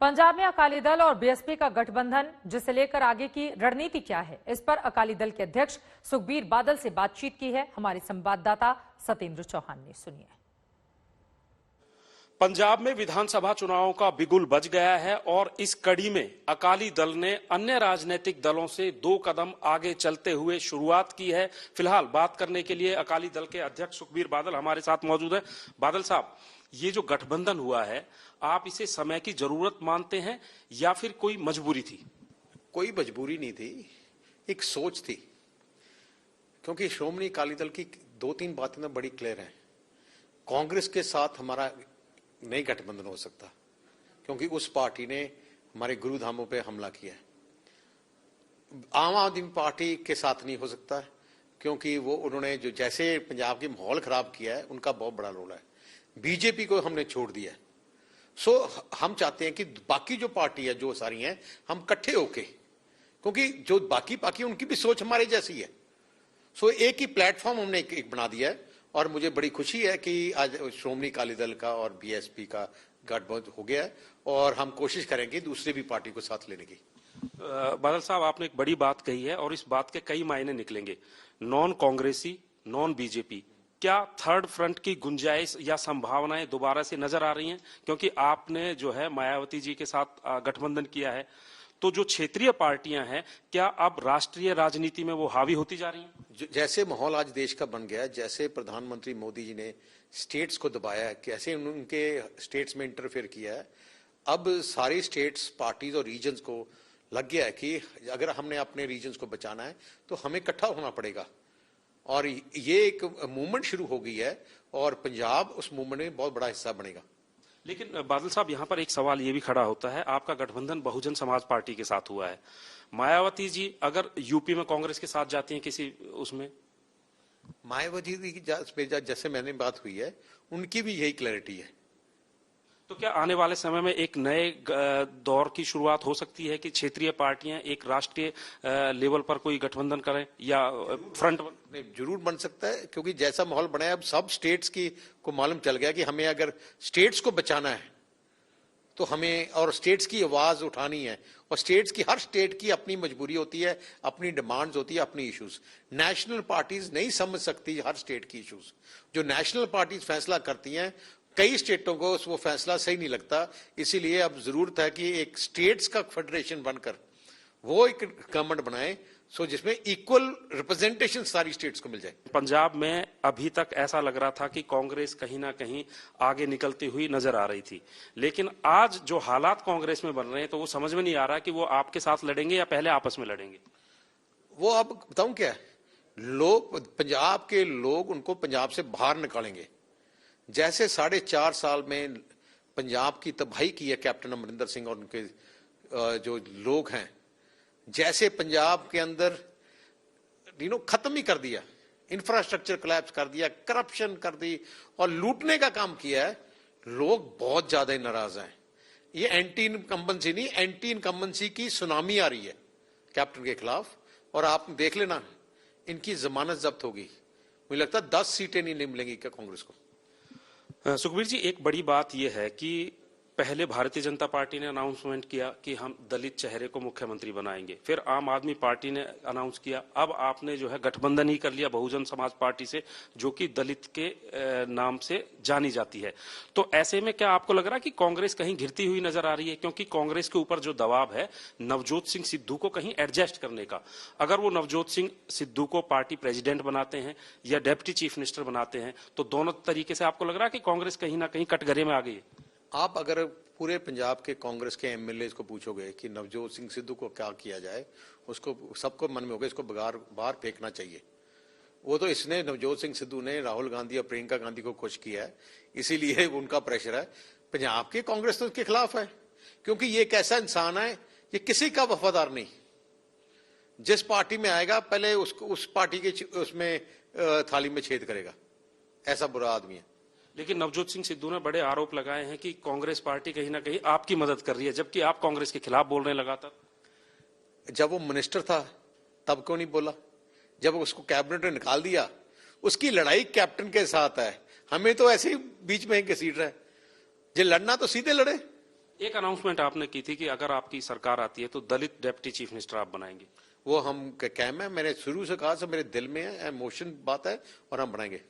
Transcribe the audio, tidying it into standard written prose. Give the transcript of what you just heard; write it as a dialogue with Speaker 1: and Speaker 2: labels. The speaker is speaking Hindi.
Speaker 1: पंजाब में अकाली दल और बीएसपी का गठबंधन, जिसे लेकर आगे की रणनीति क्या है, इस पर अकाली दल के अध्यक्ष सुखबीर बादल से बातचीत की है हमारे संवाददाता सत्येंद्र चौहान ने। सुनिए।
Speaker 2: पंजाब में विधानसभा चुनावों का बिगुल बज गया है और इस कड़ी में अकाली दल ने अन्य राजनीतिक दलों से 2 कदम आगे चलते हुए शुरुआत की है। फिलहाल बात करने के लिए अकाली दल के अध्यक्ष सुखबीर बादल हमारे साथ मौजूद है। बादल साहब, ये जो गठबंधन हुआ है, आप इसे समय की जरूरत मानते हैं या फिर कोई मजबूरी थी?
Speaker 3: कोई मजबूरी नहीं थी, एक सोच थी। क्योंकि श्रोमणी अकाली दल की 2-3 बातें तो बड़ी क्लियर हैं। कांग्रेस के साथ हमारा नहीं गठबंधन हो सकता, क्योंकि उस पार्टी ने हमारे गुरुधामों पे हमला किया है। आम आदमी पार्टी के साथ नहीं हो सकता, क्योंकि वो उन्होंने जो जैसे पंजाब के माहौल खराब किया है, उनका बहुत बड़ा रोल है। बीजेपी को हमने छोड़ दिया। सो हम चाहते हैं कि बाकी जो पार्टी है, जो सारी हैं, हम इकट्ठे होके, क्योंकि जो बाकी उनकी भी सोच हमारे जैसी है। सो एक ही प्लेटफॉर्म हमने एक बना दिया है और मुझे बड़ी खुशी है कि आज श्रोमणी अकाली दल का और बीएसपी का गठबंधन हो गया है और हम कोशिश करेंगे दूसरे भी पार्टी को साथ लेने की।
Speaker 2: बादल साहब, आपने एक बड़ी बात कही है और इस बात के कई मायने निकलेंगे। नॉन कांग्रेसी, नॉन बीजेपी, क्या थर्ड फ्रंट की गुंजाइश या संभावनाएं दोबारा से नजर आ रही हैं? क्योंकि आपने जो है मायावती जी के साथ गठबंधन किया है, तो जो क्षेत्रीय पार्टियां हैं, क्या अब राष्ट्रीय राजनीति में वो हावी होती जा रही हैं?
Speaker 3: जैसे माहौल आज देश का बन गया है, जैसे प्रधानमंत्री मोदी जी ने स्टेट्स को दबाया है, कैसे उनके स्टेट्स में इंटरफेयर किया है, अब सारी स्टेट्स, पार्टीज और रीजन्स को लग गया है कि अगर हमने अपने रीजन्स को बचाना है तो हमें इकट्ठा होना पड़ेगा। और ये एक मूवमेंट शुरू हो गई है और पंजाब उस मूवमेंट में बहुत बड़ा हिस्सा बनेगा।
Speaker 2: लेकिन बादल साहब, यहाँ पर एक सवाल ये भी खड़ा होता है, आपका गठबंधन बहुजन समाज पार्टी के साथ हुआ है। मायावती जी अगर यूपी में कांग्रेस के साथ जाती हैं किसी उसमें,
Speaker 3: मायावती जी की जैसे मैंने बात हुई है, उनकी भी यही क्लैरिटी है।
Speaker 2: तो क्या आने वाले समय में एक नए दौर की शुरुआत हो सकती है कि क्षेत्रीय पार्टियां एक राष्ट्रीय लेवल पर कोई गठबंधन करें या फ्रंट?
Speaker 3: नहीं, जरूर बन सकता है, क्योंकि जैसा माहौल बना है, अब सब स्टेट्स की को मालूम चल गया कि हमें अगर स्टेट्स को बचाना है तो हमें और स्टेट्स की आवाज उठानी है। और स्टेट्स की, हर स्टेट की अपनी मजबूरी होती है, अपनी डिमांड्स होती है, अपनी इश्यूज। नेशनल पार्टीज नहीं समझ सकती हर स्टेट की इश्यूज। जो नेशनल पार्टीज फैसला करती हैं, कई स्टेटों को वो फैसला सही नहीं लगता। इसीलिए अब जरूरत है कि एक स्टेट्स का फेडरेशन बनकर वो एक गवर्नमेंट बनाए, सो जिसमें इक्वल रिप्रेजेंटेशन सारी स्टेट्स को मिल जाए।
Speaker 2: पंजाब में अभी तक ऐसा लग रहा था कि कांग्रेस कहीं ना कहीं आगे निकलती हुई नजर आ रही थी, लेकिन आज जो हालात कांग्रेस में बन रहे हैं, तो वो समझ में नहीं आ रहा कि वो आपके साथ लड़ेंगे या पहले आपस में लड़ेंगे।
Speaker 3: वो अब बताऊं क्या है, लोग, पंजाब के लोग उनको पंजाब से बाहर निकालेंगे। जैसे 4.5 साल में पंजाब की तबाही की है कैप्टन अमरिंदर सिंह और उनके जो लोग हैं, जैसे पंजाब के अंदर खत्म ही कर दिया, इंफ्रास्ट्रक्चर कोलैप्स कर दिया, करप्शन कर दी और लूटने का काम किया है, लोग बहुत ज्यादा नाराज हैं। ये एंटी इनकम्बेंसी नहीं, एंटी इनकम्बेंसी की सुनामी आ रही है कैप्टन के खिलाफ। और आप देख लेना, इनकी जमानत जब्त होगी। मुझे लगता है 10 सीटें नहीं मिलेंगी क्या कांग्रेस को।
Speaker 2: सुखबीर जी, एक बड़ी बात यह है कि पहले भारतीय जनता पार्टी ने अनाउंसमेंट किया कि हम दलित चेहरे को मुख्यमंत्री बनाएंगे, फिर आम आदमी पार्टी ने अनाउंस किया, अब आपने जो है गठबंधन ही कर लिया बहुजन समाज पार्टी से, जो कि दलित के नाम से जानी जाती है। तो ऐसे में क्या आपको लग रहा है कि कांग्रेस कहीं घिरती हुई नजर आ रही है? क्योंकि कांग्रेस के ऊपर जो दबाव है नवजोत सिंह सिद्धू को कहीं एडजस्ट करने का, अगर वो नवजोत सिंह सिद्धू को पार्टी प्रेसिडेंट बनाते हैं या डेप्टी चीफ मिनिस्टर बनाते हैं, तो दोनों तरीके से आपको लग रहा है कि कांग्रेस कहीं ना कहीं कटघरे में आ गई है?
Speaker 3: आप अगर पूरे पंजाब के कांग्रेस के एमएलए को पूछोगे कि नवजोत सिंह सिद्धू को क्या किया जाए, उसको सबको मन में होगा इसको बाहर फेंकना चाहिए। वो तो इसने, नवजोत सिंह सिद्धू ने राहुल गांधी और प्रियंका गांधी को खुश किया है, इसीलिए उनका प्रेशर है। पंजाब की कांग्रेस तो उसके खिलाफ है, क्योंकि ये एक ऐसा इंसान है, ये किसी का वफादार नहीं। जिस पार्टी में आएगा पहले उसको उस पार्टी के उसमें थाली में छेद करेगा, ऐसा बुरा आदमी है।
Speaker 2: लेकिन नवजोत सिंह सिद्धू ने बड़े आरोप लगाए हैं कि कांग्रेस पार्टी कहीं ना कहीं आपकी मदद कर रही है, जबकि आप कांग्रेस के खिलाफ बोल रहे हैं लगातार।
Speaker 3: जब वो मिनिस्टर था तब क्यों नहीं बोला? जब उसको कैबिनेट ने निकाल दिया, उसकी लड़ाई कैप्टन के साथ है, हमें तो ऐसे ही बीच में घसीट रहा है। जो लड़ना तो सीधे लड़े।
Speaker 2: एक अनाउंसमेंट आपने की थी कि अगर आपकी सरकार आती है तो दलित डेप्टी चीफ मिनिस्टर आप बनाएंगे।
Speaker 3: वो हम कैम है, मैंने शुरू से कहा, सब मेरे दिल में है, इमोशन बात है और हम बनाएंगे।